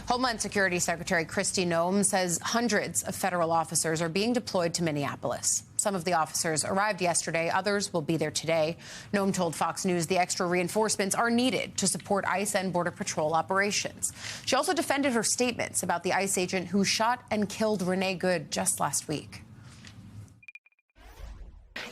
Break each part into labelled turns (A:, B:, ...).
A: Homeland Security Secretary Kristi Noem says hundreds of federal officers are being deployed to Minneapolis. Some of the officers arrived yesterday. Others will be there today. Noem told Fox News the extra reinforcements are needed to support ICE and Border Patrol operations. She also defended her statements about the ICE agent who shot and killed Renee Good just last week.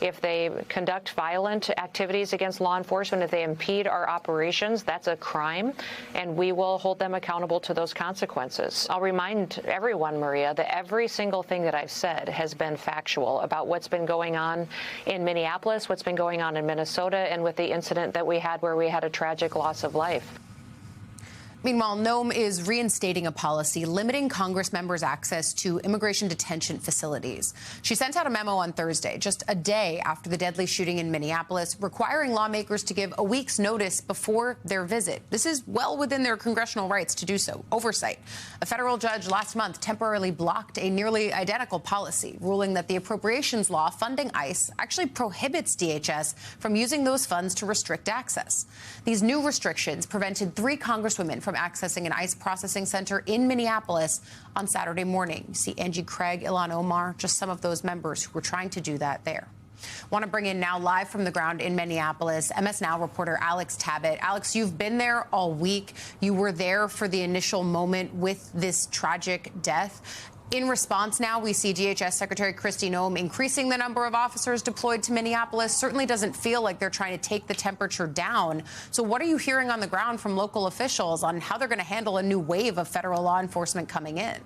B: If they conduct violent activities against law enforcement, if they impede our operations, that's a crime, and we will hold them accountable to those consequences. I'll remind everyone, Maria, that every single thing that I've said has been factual about what's been going on in Minneapolis, what's been going on in Minnesota, and with the incident that we had where we had a tragic loss of life.
A: Meanwhile, Noem is reinstating a policy limiting Congress members' access to immigration detention facilities. She sent out a memo on Thursday, just a day after the deadly shooting in Minneapolis, requiring lawmakers to give a week's notice before their visit. This is well within their congressional rights to do so. Oversight. A federal judge last month temporarily blocked a nearly identical policy, ruling that the appropriations law funding ICE actually prohibits DHS from using those funds to restrict access. These new restrictions prevented 3 congresswomen from accessing an ICE processing center in Minneapolis on Saturday morning. You see Angie Craig, Ilhan Omar, just some of those members who were trying to do that there. Want to bring in now live from the ground in Minneapolis, MS Now reporter Alex Tabbitt. Alex, you've been there all week. You were there for the initial moment with this tragic death. In response now, we see DHS Secretary Kristi Noem increasing the number of officers deployed to Minneapolis. Certainly doesn't feel like they're trying to take the temperature down. So what are you hearing on the ground from local officials on how they're going to handle a new wave of federal law enforcement coming in?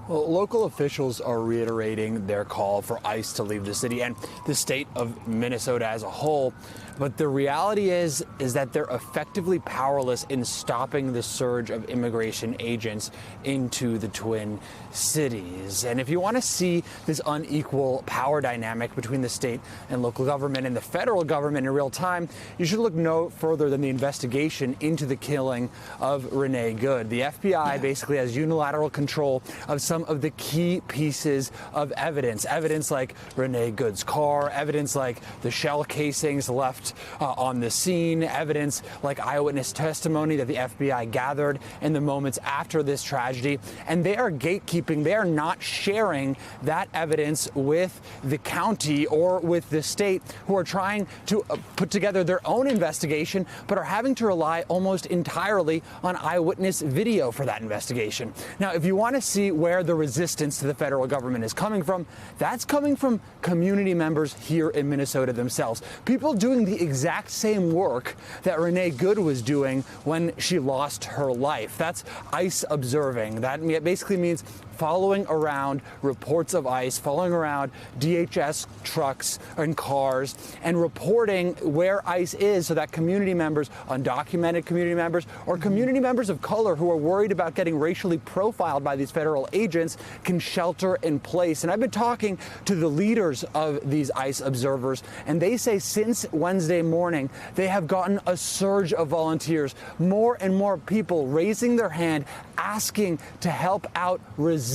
C: Well, local officials are reiterating their call for ICE to leave the city and the state of Minnesota as a whole. But the reality is that they're effectively powerless in stopping the surge of immigration agents into the Twin Cities. And if you want to see this unequal power dynamic between the state and local government and the federal government in real time, you should look no further than the investigation into the killing of Renee Good. The FBI basically has unilateral control of some of the key pieces of evidence like Renee Good's car, evidence like the shell casings left on the scene, evidence like eyewitness testimony that the FBI gathered in the moments after this tragedy. And they are gatekeeping. They are not sharing that evidence with the county or with the state, who are trying to put together their own investigation, but are having to rely almost entirely on eyewitness video for that investigation. Now, if you want to see where the resistance to the federal government is coming from, that's coming from community members here in Minnesota themselves. People doing the exact same work that Renee Good was doing when she lost her life. That's ICE observing. That basically means following around reports of ICE, following around DHS trucks and cars, and reporting where ICE is so that community members, undocumented community members, or community members of color who are worried about getting racially profiled by these federal agents can shelter in place. And I've been talking to the leaders of these ICE observers, and they say since Wednesday morning, they have gotten a surge of volunteers, more and more people raising their hand, asking to help out, resist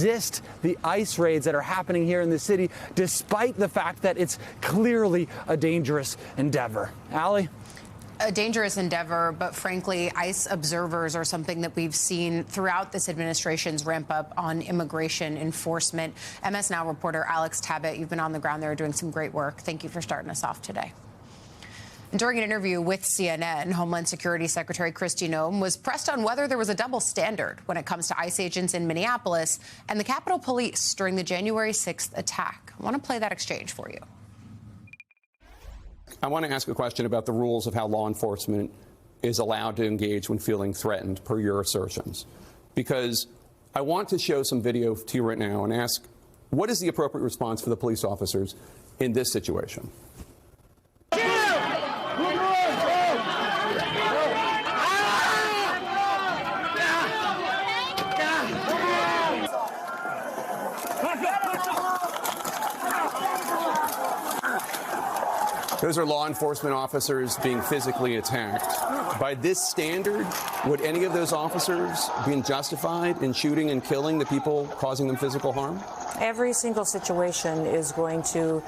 C: the ICE raids that are happening here in the city, despite the fact that it's clearly a dangerous endeavor. Allie?
A: A dangerous endeavor, but frankly, ICE observers are something that we've seen throughout this administration's ramp up on immigration enforcement. MS Now reporter Alex Tabbitt, you've been on the ground there doing some great work. Thank you for starting us off today. During an interview with CNN, Homeland Security Secretary Kristi Noem was pressed on whether there was a double standard when it comes to ICE agents in Minneapolis and the Capitol Police during the January 6th attack. I want to play that exchange for you.
D: I want to ask a question about the rules of how law enforcement is allowed to engage when feeling threatened, per your assertions. Because I want to show some video to you right now and ask, what is the appropriate response for the police officers in this situation? Those are law enforcement officers being physically attacked. By this standard, would any of those officers be justified in shooting and killing the people causing them physical harm?
E: Every single situation is going to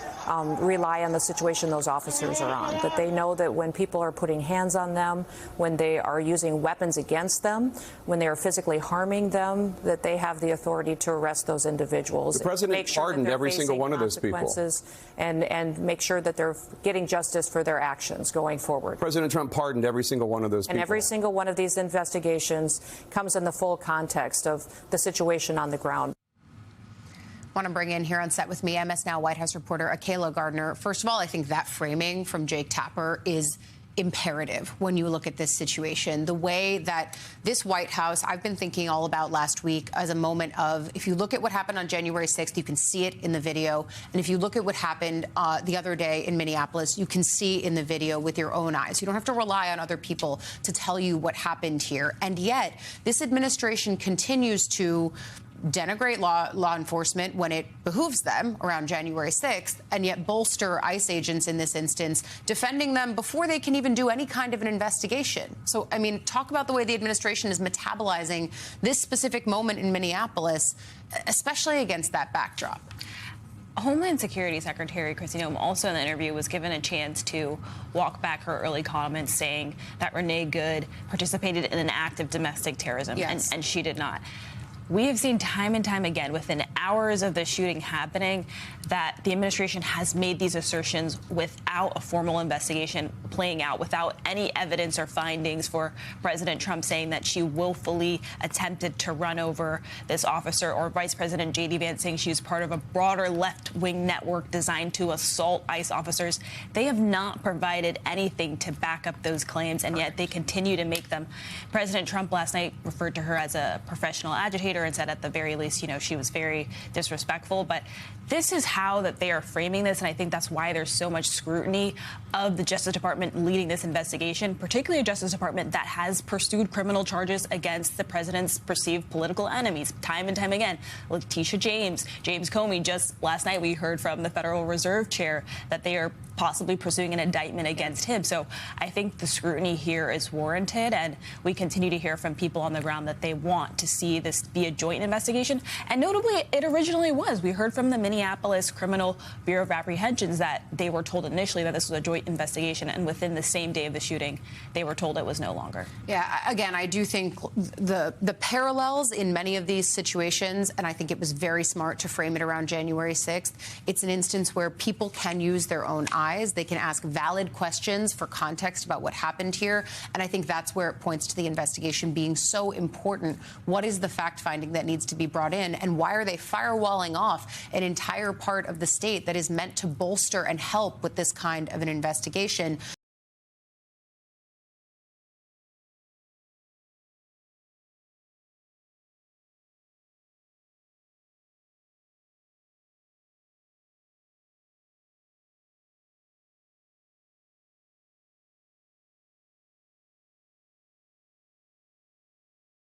E: rely on the situation those officers are on. That they know that when people are putting hands on them, when they are using weapons against them, when they are physically harming them, that they have the authority to arrest those individuals.
D: The president pardoned every single one of those people.
E: And make sure that they're getting justice for their actions going forward.
D: President Trump pardoned every single one of those people.
E: And every single one of these investigations comes in the full context of the situation on the ground.
A: I want to bring in here on set with me MS Now White House reporter Akayla Gardner. First of all, I think that framing from Jake Tapper is imperative when you look at this situation. The way that this White House, I've been thinking all about last week as a moment of, if you look at what happened on January 6th, you can see it in the video. And if you look at what happened the other day in Minneapolis, you can see in the video with your own eyes. You don't have to rely on other people to tell you what happened here. And yet, this administration continues to denigrate law enforcement when it behooves them around January 6th, and yet bolster ICE agents in this instance, defending them before they can even do any kind of an investigation. So, I mean, talk about the way the administration is metabolizing this specific moment in Minneapolis, especially against that backdrop.
F: Homeland Security Secretary Kristi Noem also in the interview was given a chance to walk back her early comments saying that Renee Good participated in an act of domestic terrorism,
A: yes,
F: and she did not. We have seen time and time again within hours of the shooting happening that the administration has made these assertions without a formal investigation playing out, without any evidence or findings for President Trump saying that she willfully attempted to run over this officer, or Vice President J.D. Vance saying she was part of a broader left-wing network designed to assault ICE officers. They have not provided anything to back up those claims, and yet they continue to make them. President Trump last night referred to her as a professional agitator and said at the very least, you know, she was very disrespectful. But this is how that they are framing this, and I think that's why there's so much scrutiny of the Justice Department leading this investigation, particularly a Justice Department that has pursued criminal charges against the president's perceived political enemies time and time again. Letitia James, James Comey. Just last night we heard from the Federal Reserve Chair that they are possibly pursuing an indictment against him. So I think the scrutiny here is warranted, and we continue to hear from people on the ground that they want to see this be a joint investigation. And notably, it originally was. We heard from the Minneapolis Criminal Bureau of Apprehensions that they were told initially that this was a joint investigation, and within the same day of the shooting, they were told it was no longer.
A: Yeah, again, I do think the parallels in many of these situations, and I think it was very smart to frame it around January 6th. It's an instance where people can use their own eyes. They can ask valid questions for context about what happened here. And I think that's where it points to the investigation being so important. What is the fact-finding that needs to be brought in? And why are they firewalling off an entire part of the state that is meant to bolster and help with this kind of an investigation?